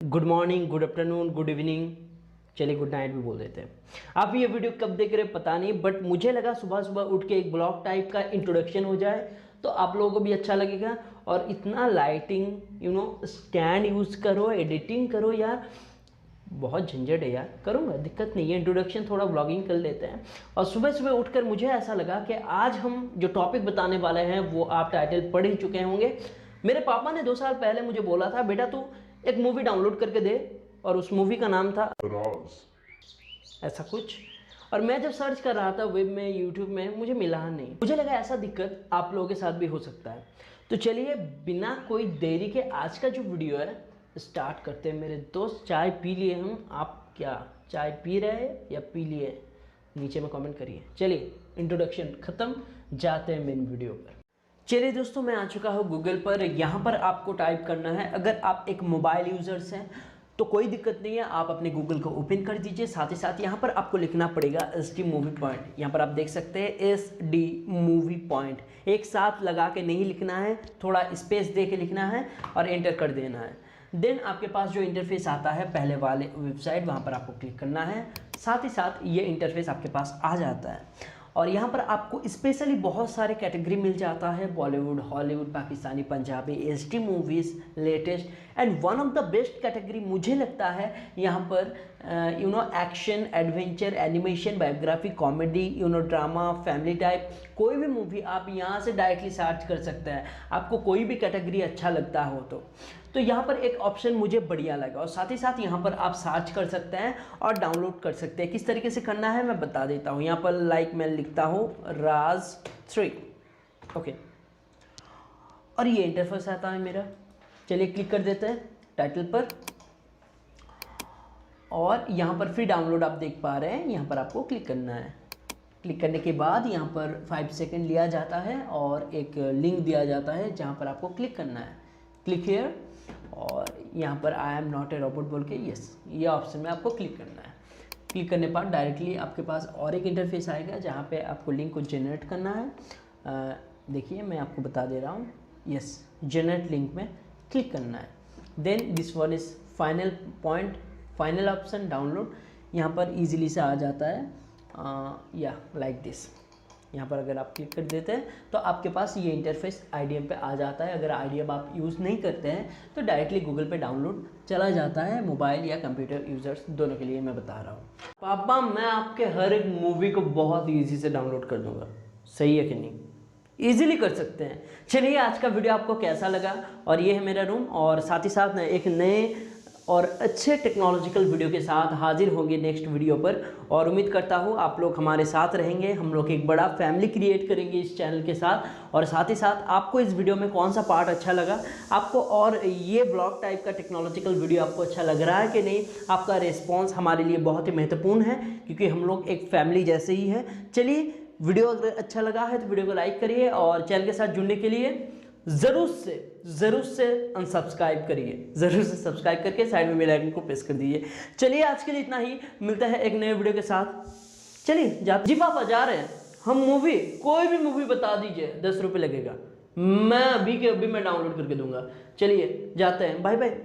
Good morning, good afternoon, good evening, चलिए good night भी बोल देते हैं। आप ये वीडियो कब देख रहे हैं पता नहीं, बट मुझे लगा सुबह सुबह उठ के एक ब्लॉग टाइप का इंट्रोडक्शन हो जाए तो आप लोगों को भी अच्छा लगेगा। और इतना लाइटिंग स्टैंड यूज़ करो, एडिटिंग करो यार, बहुत झंझट है यार। करूँगा, दिक्कत नहीं है, इंट्रोडक्शन थोड़ा व्लॉगिंग कर लेते हैं। और सुबह सुबह उठकर मुझे ऐसा लगा कि आज हम जो टॉपिक बताने वाले हैं वो आप टाइटल पढ़ ही चुके होंगे। मेरे पापा ने 2 साल पहले मुझे बोला था, बेटा तू एक मूवी डाउनलोड करके दे, और उस मूवी का नाम था ऐसा कुछ। और मैं जब सर्च कर रहा था वेब में, यूट्यूब में, मुझे मिला नहीं। मुझे लगा ऐसा दिक्कत आप लोगों के साथ भी हो सकता है। तो चलिए बिना कोई देरी के आज का जो वीडियो है स्टार्ट करते हैं। मेरे दोस्त चाय पी लिए हम, आप क्या चाय पी रहे हैं या पी लिए? नीचे में कमेंट करिए। चलिए इंट्रोडक्शन ख़त्म, जाते हैं मेन वीडियो पर। चलिए दोस्तों, मैं आ चुका हूँ गूगल पर। यहाँ पर आपको टाइप करना है, अगर आप एक मोबाइल यूज़र्स हैं तो कोई दिक्कत नहीं है, आप अपने गूगल को ओपन कर दीजिए। साथ ही साथ यहाँ पर आपको लिखना पड़ेगा SD मूवी पॉइंट। यहाँ पर आप देख सकते हैं SD मूवी पॉइंट, एक साथ लगा के नहीं लिखना है, थोड़ा स्पेस दे के लिखना है और एंटर कर देना है। देन आपके पास जो इंटरफेस आता है पहले वाले वेबसाइट, वहाँ पर आपको क्लिक करना है। साथ ही साथ ये इंटरफेस आपके पास आ जाता है और यहाँ पर आपको स्पेशली बहुत सारे कैटेगरी मिल जाता है, Bollywood, Hollywood, Pakistani, Punjabi, SD movies, latest. And one of the best category मुझे लगता है यहाँ पर action, adventure, animation, biography, comedy, drama, family type, कोई भी मूवी आप यहाँ से डायरेक्टली सर्च कर सकते हैं। आपको कोई भी कैटेगरी अच्छा लगता हो तो यहाँ पर एक ऑप्शन मुझे बढ़िया लगा। और साथ ही साथ यहाँ पर आप सर्च कर सकते हैं और डाउनलोड कर सकते हैं। किस तरीके से करना है मैं बता देता हूँ। यहाँ पर मैं लिखता हूँ राज 3, ओके, और ये इंटरफेस आता है मेरा। चलिए क्लिक कर देते हैं टाइटल पर और यहाँ पर फ्री डाउनलोड आप देख पा रहे हैं, यहाँ पर आपको क्लिक करना है। क्लिक करने के बाद यहाँ पर 5 सेकंड लिया जाता है और एक लिंक दिया जाता है जहाँ पर आपको क्लिक करना है। क्लिक हियर और यहाँ पर I am not a robot बोल के यस, ये ऑप्शन में आपको क्लिक करना है। क्लिक करने पर डायरेक्टली आपके पास और एक इंटरफेस आएगा जहाँ पे आपको लिंक को जनरेट करना है। देखिए मैं आपको बता दे रहा हूँ, यस, जनरेट लिंक में क्लिक करना है। Then this one is final point, final option download. यहाँ पर इजीली से आ जाता है या लाइक दिस। यहाँ पर अगर आप क्लिक कर देते हैं तो आपके पास ये इंटरफेस IDM पे आ जाता है। अगर IDM आप यूज़ नहीं करते हैं तो डायरेक्टली गूगल पे डाउनलोड चला जाता है, मोबाइल या कंप्यूटर यूज़र्स दोनों के लिए मैं बता रहा हूँ। पापा मैं आपके हर एक मूवी को बहुत ईजी से डाउनलोड कर दूँगा, सही है कि नहीं? ईजिली कर सकते हैं। चलिए आज का वीडियो आपको कैसा लगा, और ये है मेरा रूम, और साथ ही साथ एक नए और अच्छे टेक्नोलॉजिकल वीडियो के साथ हाजिर होंगे नेक्स्ट वीडियो पर। और उम्मीद करता हूँ आप लोग हमारे साथ रहेंगे, हम लोग एक बड़ा फैमिली क्रिएट करेंगे इस चैनल के साथ। और साथ ही साथ आपको इस वीडियो में कौन सा पार्ट अच्छा लगा आपको, और ये ब्लॉग टाइप का टेक्नोलॉजिकल वीडियो आपको अच्छा लग रहा है कि नहीं, आपका रिस्पॉन्स हमारे लिए बहुत ही महत्वपूर्ण है क्योंकि हम लोग एक फैमिली जैसे ही है। चलिए वीडियो अगर अच्छा लगा है तो वीडियो को लाइक करिए और चैनल के साथ जुड़ने के लिए ज़रूर से अनसब्सक्राइब करिए, ज़रूर से सब्सक्राइब करके साइड में बेल आइकन को प्रेस कर दीजिए। चलिए आज के लिए इतना ही, मिलता है एक नए वीडियो के साथ। चलिए जी पापा जा रहे हैं हम, मूवी कोई भी मूवी बता दीजिए, 10 रुपये लगेगा, मैं अभी के अभी मैं डाउनलोड करके दूंगा। चलिए जाते हैं, बाय बाय।